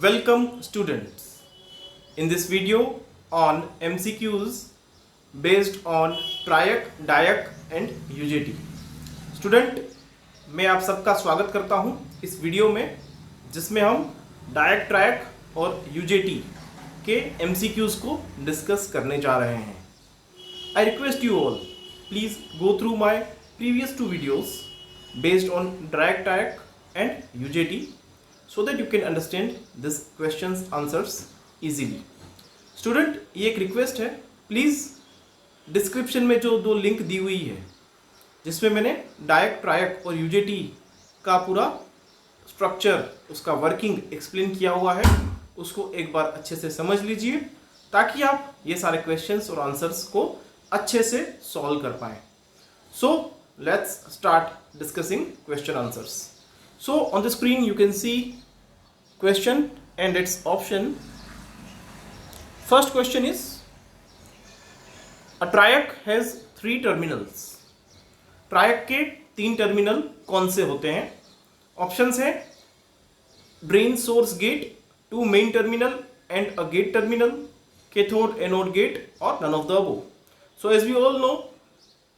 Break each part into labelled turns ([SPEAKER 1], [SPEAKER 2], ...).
[SPEAKER 1] Welcome students. In this video on MCQs based on TRIAC, DIAC and UJT. Student, मैं आप सबका स्वागत करता हूं इस वीडियो में जिसमें हम डायक, ट्रायक और UJT के MCQs को डिस्कस करने जा रहे हैं. I request you all, please go through my previous two videos based on DIAC, TRIAC and UJT so that you can understand this questions answers easily. Student, ये एक रिक्वेस्ट है, please description में जो दो लिंक दी हुई है जिसमें मैंने डायक, ट्रायक और यूजेटी का पूरा स्ट्रक्चर, उसका वर्किंग एक्सप्लेन किया हुआ है, उसको एक बार अच्छे से समझ लीजिए ताकि आप ये सारे क्वेश्चंस और आंसर्स को अच्छे से सॉल्व कर पाएँ. So let's start discussing question answers. So on the screen you can see question and its option. First question is, a triac has 3 terminals. Triac के 3 टर्मिनल कौन से होते हैं? ऑप्शंस है drain source gate, 2 main terminal and a gate terminal, cathode anode gate और none of the above. So as we all know,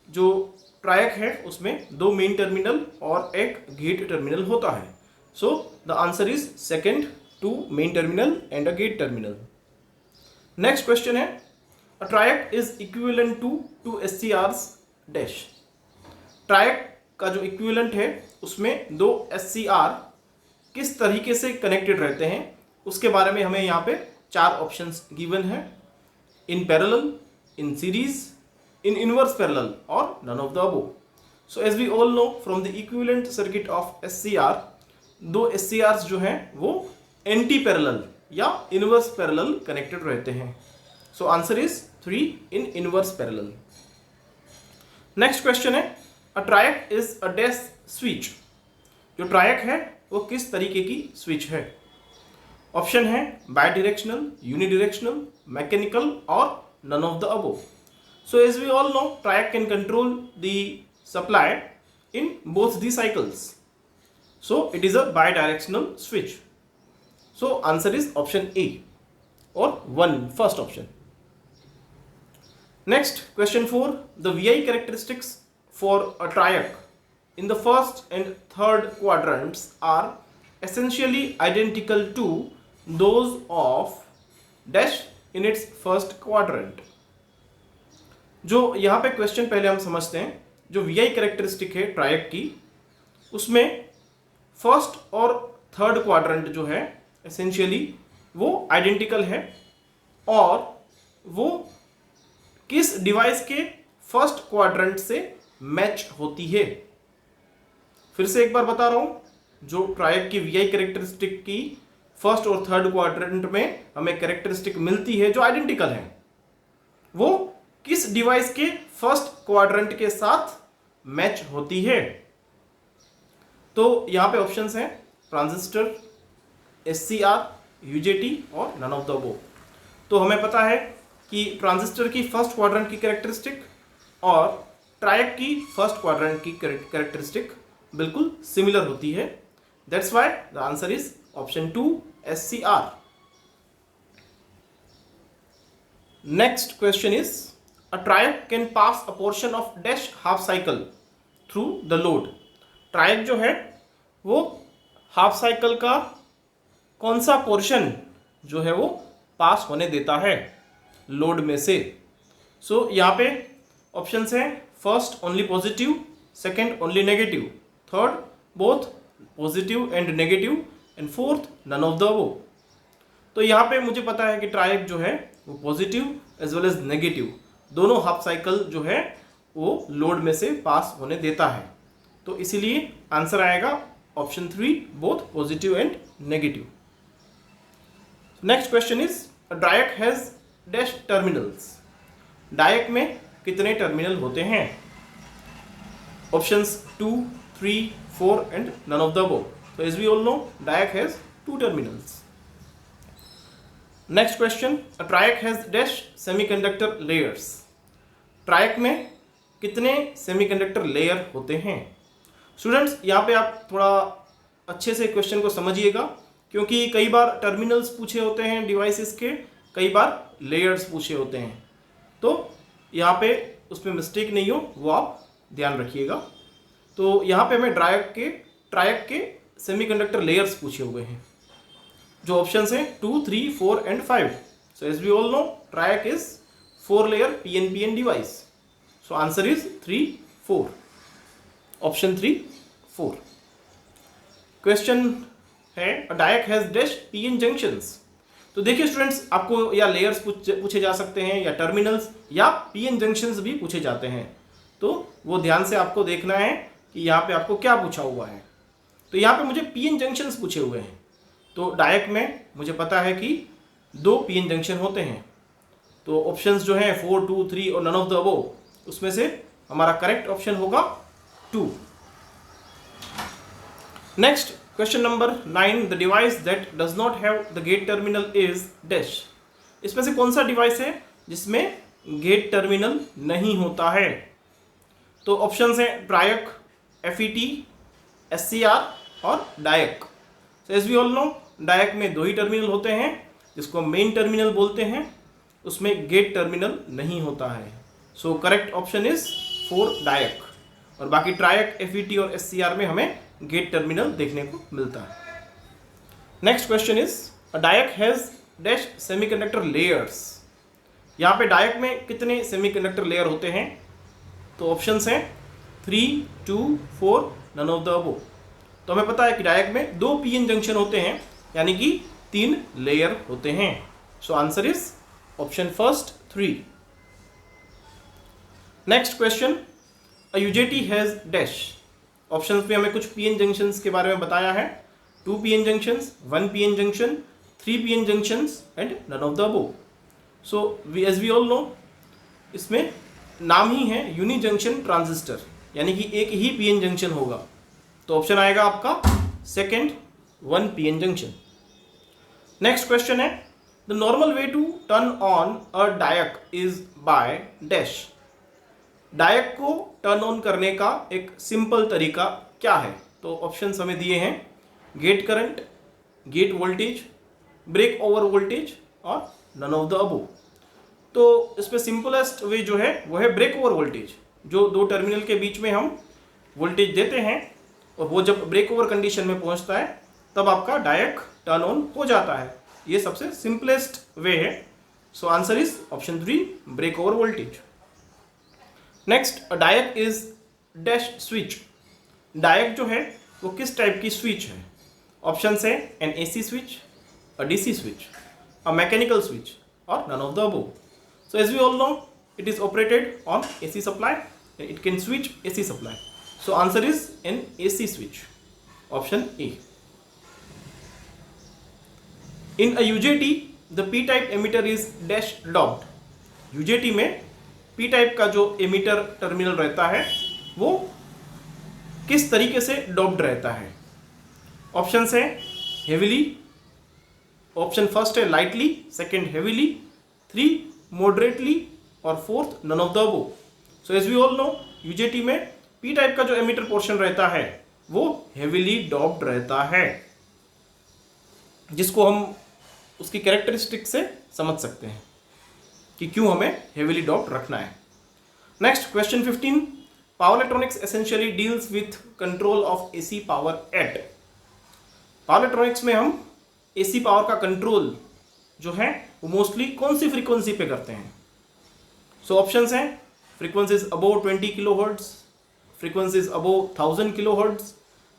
[SPEAKER 1] जो triac है उसमें 2 मेन टर्मिनल और एक गेट टर्मिनल होता है. So the answer is second, 2 main terminal and a gate terminal. Next question है, a triac is equivalent to 2 SCRs dash. Triac का जो इक्विवेलेंट है उसमें 2 SCR किस तरीके से कनेक्टेड रहते हैं उसके बारे में हमें यहाँ पे 4 ऑप्शंस गिवन है. In parallel, in series, in inverse parallel or none of the above. So as we all know from the equivalent circuit of SCR, दो SCRs जो हैं वो एंटी पैरेलल या इनवर्स पैरेलल कनेक्टेड रहते हैं. So answer is 3 in inverse parallel. Next question है, a triac is a dash switch. जो triac है वो किस तरीके की स्विच है? ऑप्शन है बाई डायरेक्शनल, यूनिडायरेक्शनल, मैकेनिकल और none of the above. So as we all know, triac can control the supply in both the cycles. So it is a bidirectional switch. So answer is option A or 1, first option. Next, question 4. The VI characteristics for a triac in the first and third quadrants are essentially identical to those of dash in its first quadrant. जो यहाँ पे question पहले हम समझते हैं. जो VI characteristic है ट्रायक की, उसमें फर्स्ट और थर्ड क्वाड्रेंट जो है एसेंशियली वो आइडेंटिकल है और वो किस डिवाइस के फर्स्ट क्वाड्रेंट से मैच होती है. फिर से एक बार बता रहा हूँ, जो ट्रायक की VI कैरेक्टरिस्टिक की फर्स्ट और थर्ड क्वाड्रेंट में हमें कैरेक्टरिस्टिक मिलती है जो आइडेंटिकल है, वो किस डिवाइस के फर्स्ट क्वाड्रेंट के साथ मैच होती है. तो यहां पे ऑप्शंस हैं ट्रांजिस्टर, SCR, UJT और नन ऑफ द अबव. तो हमें पता है कि ट्रांजिस्टर की फर्स्ट क्वाड्रेंट की कैरेक्टरिस्टिक और ट्रायक की फर्स्ट क्वाड्रेंट की कैरेक्टरिस्टिक बिल्कुल सिमिलर होती है. That's why the answer is option 2, SCR. Next question is, a triac can pass a portion of dash half cycle through the load. ट्रायक जो है वो हाफ साइकिल का कौन सा पोर्शन जो है वो पास होने देता है लोड में से. सो यहाँ पे ऑप्शंस हैं first only positive, second only negative, third both positive and negative and fourth none of the above. तो यहाँ पे मुझे पता है कि ट्रायक जो है वो positive as well as negative दोनों हाफ साइकिल जो है वो लोड में से पास होने देता है. तो इसीलिए आंसर आएगा option 3, both positive and negative. Next question is, a diac has dash terminals. Diac में कितने टर्मिनल होते हैं? Options 2, 3, 4 and none of the above. तो as we all know, diac has 2 terminals. Next question, a triac has dash semiconductor layers. Triac में कितने semiconductor layer होते हैं? Students, यहाँ पे आप थोड़ा अच्छे से क्वेश्चन को समझिएगा क्योंकि कई बार टर्मिनल्स पूछे होते हैं डिवाइसेस के, कई बार लेयर्स पूछे होते हैं, तो यहाँ पे उसमें मिस्टेक नहीं हो वो आप ध्यान रखिएगा। तो यहाँ पे हमें ट्रायक के सेमीकंडक्टर लेयर्स पूछे हुए हैं, जो ऑप्शंस हैं 2, 3, 4 and 5। So as we all know triac is 4 layer PNPN device. So answer is 3, 4, option 3, 4। Question है a diac has dash PN junctions. तो देखिए स्टूडेंट्स, आपको या लेयर्स पूछे जा सकते हैं या टर्मिनल्स या PN जंक्शंस भी पूछे जाते हैं, तो वो ध्यान से आपको देखना है कि यहाँ पे आपको क्या पूछा हुआ है। तो यहाँ पे मुझे PN जंक्शंस पूछे हुए हैं, तो डायक में मुझे पता है कि 2 PN जंक्शन होते हैं। तो ऑप्शंस जो हैं 4, 2, 3 और नन ऑफ द अबव, उसमें से हमारा करेक्ट ऑप्शन होगा 2। Next question number 9, the device that does not have the gate terminal is dash. इसमें से कौन सा डिवाइस है जिसमें गेट टर्मिनल नहीं होता है? तो ऑप्शंस हैं ट्रायक, FET, SCR और diac. So as we all know diac में 2 ही टर्मिनल होते हैं, जिसको मेन टर्मिनल बोलते हैं, उसमें गेट टर्मिनल नहीं होता है। सो करेक्ट ऑप्शन इज 4 डायक, और बाकी ट्रायक, FET और SCR में हमें गेट टर्मिनल देखने को मिलता है। Next question is a diac has dash semiconductor layers. यहाँ पे डायक में कितने सेमीकंडक्टर लेयर होते हैं? तो ऑप्शंस हैं 3, 2, 4, नन ऑफ द अबव। तो हमें पता है कि डायक में 2 PN जंक्शन होते हैं, यानी कि 3 लेयर होते हैं। So answer is option first 3। Next question, a UJT has dash. Options में हमें कुछ PN जंक्शंस के बारे में बताया है, 2 PN junctions, 1 PN junction, 3 PN junctions and none of the above. So as we all know, इसमें नाम ही है यूनि जंक्शन ट्रांजिस्टर, यानी कि एक ही PN जंक्शन होगा। तो ऑप्शन आएगा आपका second, 1 PN junction. Next question है, the normal way to turn on a diac is by dash. Diac को टर्न ऑन करने का एक सिंपल तरीका क्या है? तो ऑप्शंस हमें दिए हैं gate current, gate voltage, break over voltage और नन ऑफ द अबव। तो इसमें सिंपलेस्ट वे जो है वो है ब्रेक ओवर वोल्टेज, जो 2 टर्मिनल के बीच में हम वोल्टेज देते हैं और वो जब ब्रेक ओवर कंडीशन में पहुंचता है तब आपका डायक टर्न ऑन हो जाता है। ये सबसे सिंपलेस्ट वे है। So answer is option 3, break over voltage. Next, a diac is dash switch. Diac जो है वो किस टाइप की स्विच है? ऑप्शन है an AC switch, a DC switch, a mechanical switch और none of the above. So as we all know it is operated on AC supply, it can switch AC supply. So answer is an AC switch, option A। In a UJT the P type emitter is dash doped. UJT में P type का जो emitter terminal रहता है वो किस तरीके से doped रहता है? ऑप्शंस है हेविली, ऑप्शन फर्स्ट है लाइटली, सेकंड हेविली, 3 मॉडरेटली और 4th none of the above. So as we all know UJT में P टाइप का जो एमिटर पोर्शन रहता है वो हेविली डॉप्ड रहता है, जिसको हम उसकी कैरेक्टरिस्टिक से समझ सकते हैं कि क्यों हमें हेविली डॉप्ड रखना है। Next question 15, power electronics essentially deals with control of AC power at. Power electronics में हम AC पावर का कंट्रोल जो है वो मोस्टली कौन सी फ्रीक्वेंसी पे करते हैं? सो ऑप्शंस हैं frequencies above 20 kilohertz, frequencies above 1000 kilohertz,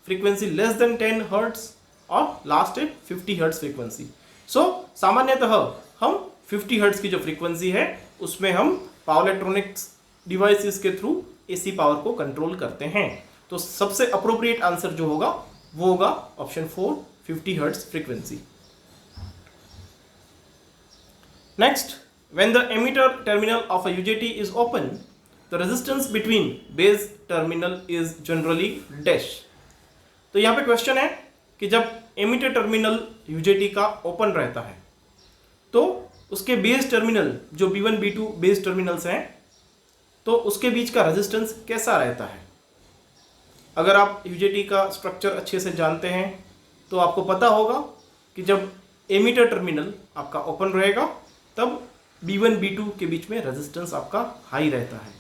[SPEAKER 1] frequency less than 10 hertz और लास्ट है 50 हर्ट्ज फ्रीक्वेंसी। सो सामान्यतः हम 50 हर्ट्ज की जो फ्रीक्वेंसी है उसमें हम पावर इलेक्ट्रॉनिक्स डिवाइसेस के थ्रू AC पावर को कंट्रोल करते हैं। तो सबसे अप्रोप्रिएट आंसर जो होगा वो होगा option 4, 50 hertz frequency. Next, when the emitter terminal of a UJT is open the resistance between base terminal is generally dash. तो यहाँ पे क्वेश्चन है कि जब एमिटर टर्मिनल UJT का ओपन रहता है तो उसके बेस टर्मिनल जो B1 B2 बेस टर्मिनल्स हैं तो उसके बीच का रेजिस्टेंस कैसा रहता है? अगर आप UJT का स्ट्रक्चर अच्छे से जानते हैं तो आपको पता होगा कि जब एमीटर टर्मिनल आपका ओपन रहेगा तब B1 B2 के बीच में रेजिस्टेंस आपका हाई रहता है।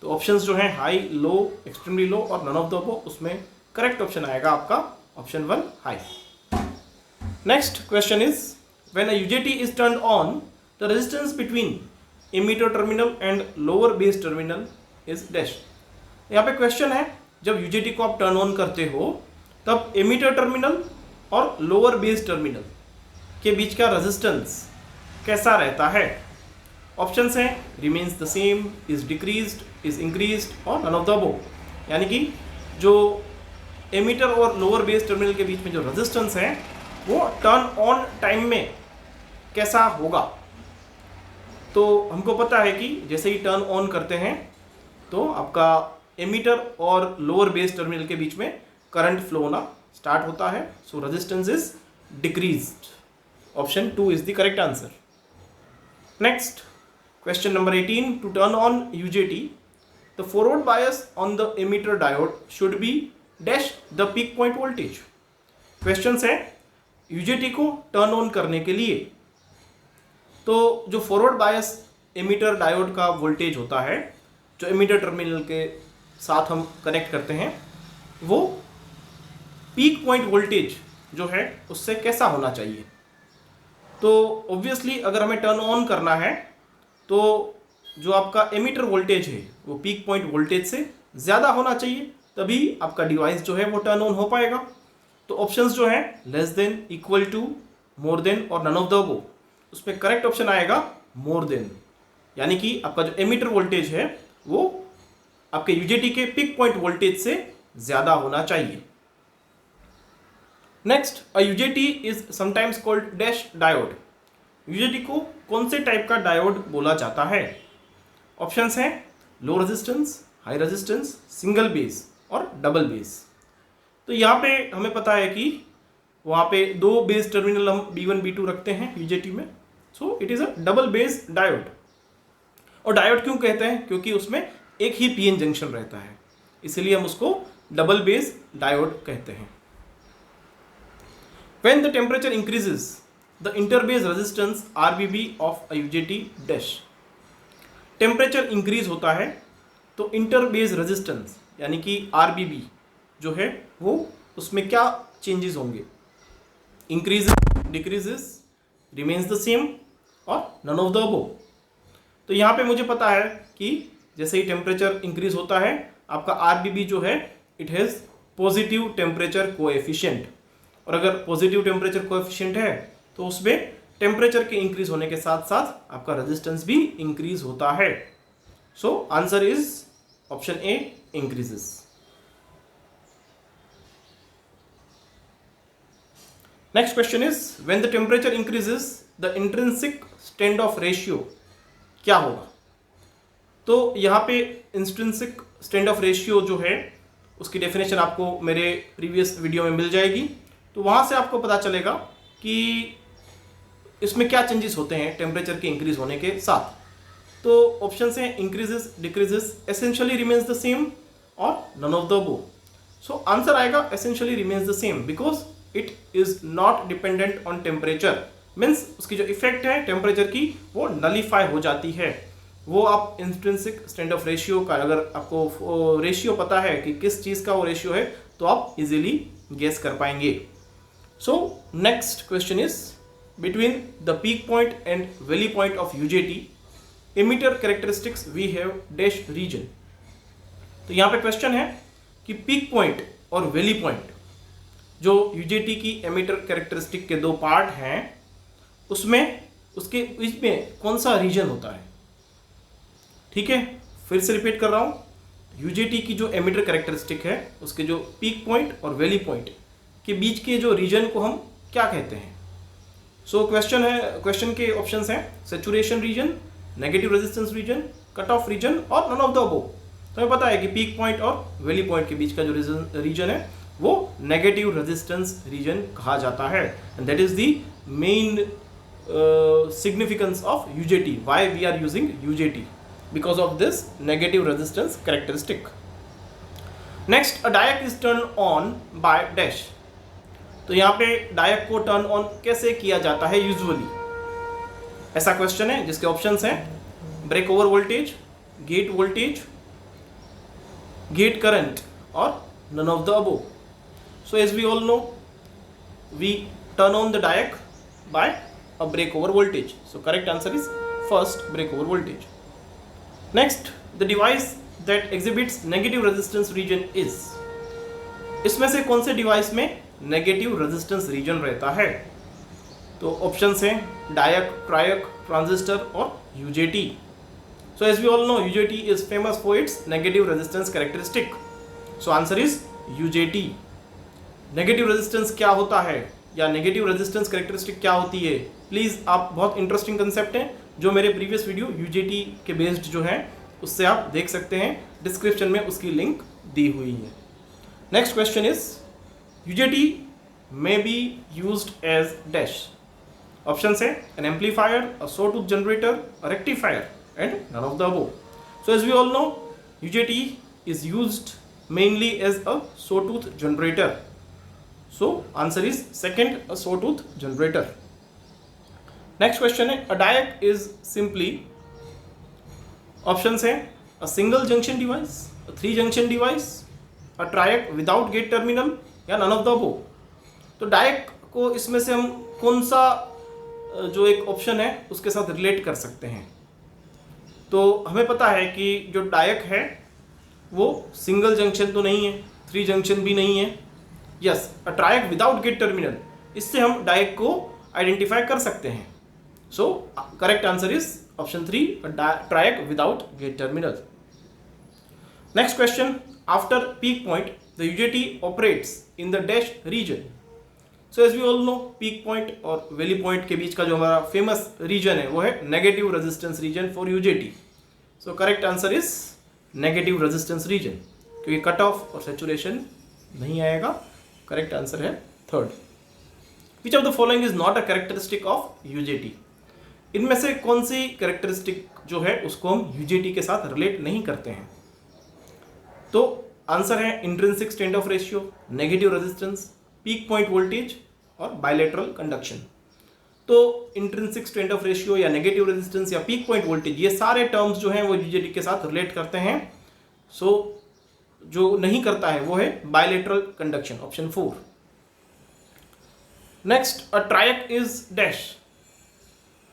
[SPEAKER 1] तो ऑप्शंस जो हैं हाई, लो, एक्सट्रीमली लो और नन ऑफ द अबव, उसमें करेक्ट ऑप्शन आएगा आपका option 1 high. Next question is when a UJT is turned on the resistance between emitter terminal and lower base terminal is dash. यहाँ पे question है जब UJT को आप टर्न ऑन करते हो तब एमीटर टर्मिनल और लोअर बेस टर्मिनल के बीच का रेजिस्टेंस कैसा रहता है। ऑप्शंस हैं remains the same, is decreased, is increased और नन ऑफ द अबव। यानी कि जो एमीटर और लोअर बेस टर्मिनल के बीच में जो रेजिस्टेंस है वो टर्न ऑन टाइम में कैसा होगा। तो हमको पता है कि जैसे ही टर्न ऑन करते हैं तो आपका एमीटर और लोअर बेस टर्मिनल के बीच में करंट फ्लो होना स्टार्ट होता है। सो resistance is decreased. Option 2 is the correct answer. Next question number 18, to turn on UJT the forward bias on the emitter diode should be dash the peak point voltage। Question है UJT को turn on करने के लिए तो जो forward bias ammeter diode का voltage होता है जो एमीटर टर्मिनल के साथ हम कनेक्ट करते हैं वो पीक पॉइंट वोल्टेज जो है उससे कैसा होना चाहिए। तो ऑब्वियसली अगर हमें टर्न ऑन करना है तो जो आपका एमीटर वोल्टेज है वो पीक पॉइंट वोल्टेज से ज़्यादा होना चाहिए, तभी आपका डिवाइस जो है वो टर्न ऑन हो पाएगा। तो ऑप्शंस जो है less than, equal to, more than और नन ऑफ द अबव, उसमें करेक्ट ऑप्शन आएगा मोर देन। यानी कि आपका जो एमीटर वोल्टेज है वो आपके UJT के पीक पॉइंट वोल्टेज से ज़्यादा होना चाहिए। Next, a UJT is sometimes called dash diode. UJT को कौन से टाइप का डायोड बोला जाता है। ऑप्शंस हैं low resistance, high resistance, single base और डबल बेस। तो यहाँ पे हमें पता है कि वहाँ पे 2 बेस टर्मिनल हम B1 B2 रखते हैं UJT में। So it is a double base diode. और डायोड क्यों कहते हैं, क्योंकि उसमें एक ही PN जंक्शन रहता है, इसलिए हम उसको डबल बेस डायोड कहते हैं। When the temperature increases the interbase resistance RBB of a UJT dash। Temperature increase होता है तो इंटरबेस रेजिस्टेंस यानी कि RBB जो है वो उसमें क्या चेंजेस होंगे। Increase, decreases, remains the same और नन ऑफ द अबव। तो यहाँ पे मुझे पता है कि जैसे ही टेम्परेचर इंक्रीज होता है आपका RBB जो है it has positive temperature coefficient. और अगर पॉजिटिव टेम्परेचर कोएफिशिएंट है तो उसमें टेम्परेचर के इंक्रीज होने के साथ साथ आपका रेजिस्टेंस भी इंक्रीज होता है। So answer is option A, increases. Next question is when the temperature increases the intrinsic stand of ratio क्या होगा। तो यहाँ पे इंट्रिंसिक स्टैंड ऑफ रेशियो जो है उसकी डेफिनेशन आपको मेरे प्रीवियस वीडियो में मिल जाएगी। तो वहाँ से आपको पता चलेगा कि इसमें क्या चेंजेस होते हैं टेम्परेचर के इंक्रीज होने के साथ। तो ऑप्शन हैं increases, decreases, essentially remains the same और none of the above. So answer आएगा essentially remains the same because it is not dependent on temperature. Means उसकी जो इफेक्ट है टेम्परेचर की वो नलीफाई हो जाती है। वो आप इंट्रिंसिक स्टैंड ऑफ रेशियो का अगर आपको रेशियो पता है कि किस चीज़ का वो रेशियो है तो आप इजीली गेस कर पाएंगे। So next question is between the peak point and valley point of UJT emitter characteristics we have dash region। तो यहाँ पे क्वेश्चन है कि पीक पॉइंट और वैली पॉइंट जो UJT की एमिटर कैरेक्टरिस्टिक के 2 पार्ट हैं उसमें उसके बीच में कौन सा रीजन होता है। ठीक है, फिर से रिपीट कर रहा हूँ, UJT की जो एमिटर कैरेक्टरिस्टिक है उसके जो पीक पॉइंट और वैली पॉइंट के बीच के जो रीजन को हम क्या कहते हैं। सो क्वेश्चन के ऑप्शंस हैं saturation region, negative resistance region, cut off region और नन ऑफ द अबव। तो हमें पता है कि पीक पॉइंट और वैली पॉइंट के बीच का जो रीजन है वो नेगेटिव रेजिस्टेंस रीजन कहा जाता है and that is the main significance of UJT, why we are using UJT, because of this negative resistance characteristic. Next, a diode is turned on by dash। तो यहाँ पे डायक को turn on कैसे किया जाता है यूजुअली, ऐसा क्वेश्चन है जिसके ऑप्शंस हैं break over voltage, gate current और none of the above. So as we all know, we turn on the diac by a breakover voltage. So correct answer is first, breakover voltage. Next, the device that exhibits negative resistance region is, इसमें से कौन से device में negative resistance reason रहता है? तो options हैं डायक, ट्रायक, transistor और UJT. So as we all know, UJT is famous for its negative resistance characteristic. So answer is UJT. Negative resistance क्या होता है या नेगेटिव रेजिस्टेंस कैरेक्टरिस्टिक क्या होती है? प्लीज़ आप, बहुत इंटरेस्टिंग कंसेप्ट है जो मेरे प्रीवियस वीडियो UJT के बेस्ड जो है उससे आप देख सकते हैं, डिस्क्रिप्शन में उसकी लिंक दी हुई है. Next question is UJT may be used as dash. Option है an amplifier, a sawtooth generator, a rectifier and none of the above. So as we all know, UJT is used mainly as a sawtooth generator. So answer is second, a sawtooth generator. Next question है a diac is simply, options है a single junction device, a 3 junction device, a triac without gate terminal या none of the above. तो diac को इसमें से हम कौन सा जो एक ऑप्शन है उसके साथ रिलेट कर सकते हैं? तो हमें पता है कि जो डायक है वो सिंगल जंक्शन तो नहीं है, 3 जंक्शन भी नहीं है. Yes, a triac without gate terminal, इससे हम डायक को आइडेंटिफाई कर सकते हैं. So correct answer is option 3, triac without gate terminal. Next question, after peak point the UJT operates in the dash region. So as we all know, peak point और valley point के बीच का जो हमारा famous reason है वो है negative resistance reason for UJT. So correct answer is negative resistance reason, क्योंकि कट ऑफ और सैचुरेशन नहीं आएगा. करेक्ट आंसर है third. Which of the following is not a characteristic of UJT. इनमें से कौन सी कैरेक्टरिस्टिक जो है उसको हम यूजेटी के साथ रिलेट नहीं करते हैं? तो आंसर है intrinsic stand of ratio, negative resistance, peak point voltage और बायलेटरल कंडक्शन. तो इंट्रिंसिक स्ट्रेंथ ऑफ रेशियो या नेगेटिव रेजिस्टेंस या पीक पॉइंट वोल्टेज, ये सारे टर्म्स जो हैं वो यूजेटी के साथ रिलेट करते हैं. सो जो नहीं करता है वो है bilateral conduction, option 4. Next, a triac is dash.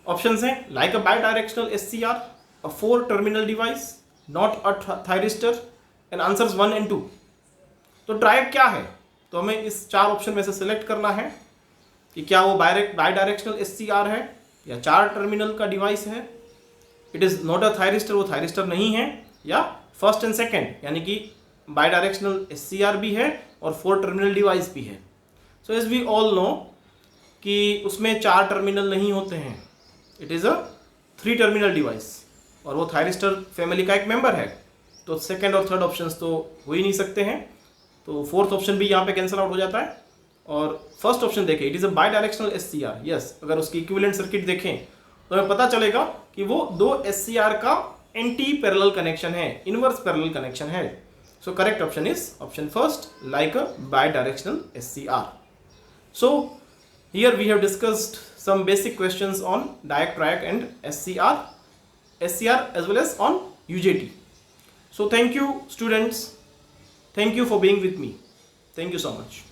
[SPEAKER 1] Options हैं like a bidirectional SCR, a 4 terminal device, not a thyristor, and answers 1 and 2. तो ट्रायक क्या है? तो हमें इस 4 ऑप्शन में से सिलेक्ट करना है कि क्या वो बाई डायरेक्शनल SCR है या 4 टर्मिनल का डिवाइस है, it is not a thyristor, वो थायरिस्टर नहीं है, या फर्स्ट एंड सेकेंड यानी कि बाई डायरेक्शनल SCR भी है और 4 टर्मिनल डिवाइस भी है. So as we all know कि उसमें 4 टर्मिनल नहीं होते हैं, it is a 3 terminal device और वो थायरिस्टर फैमिली का एक मेंबर है. तो सेकेंड और थर्ड ऑप्शन तो हो ही नहीं सकते हैं, तो फोर्थ ऑप्शन भी यहाँ पे कैंसिल आउट हो जाता है. और फर्स्ट ऑप्शन देखें, it is a bidirectional SCR. Yes, अगर उसकी इक्विवेलेंट सर्किट देखें तो हमें पता चलेगा कि वो 2 SCR का एंटी पैरेलल कनेक्शन है, इनवर्स पैरेलल कनेक्शन है. So correct option is option first, like a bidirectional SCR. So here we have discussed some basic questions on diac, triac and SCR as well as on UJT. So thank you students, thank you for being with me, thank you so much.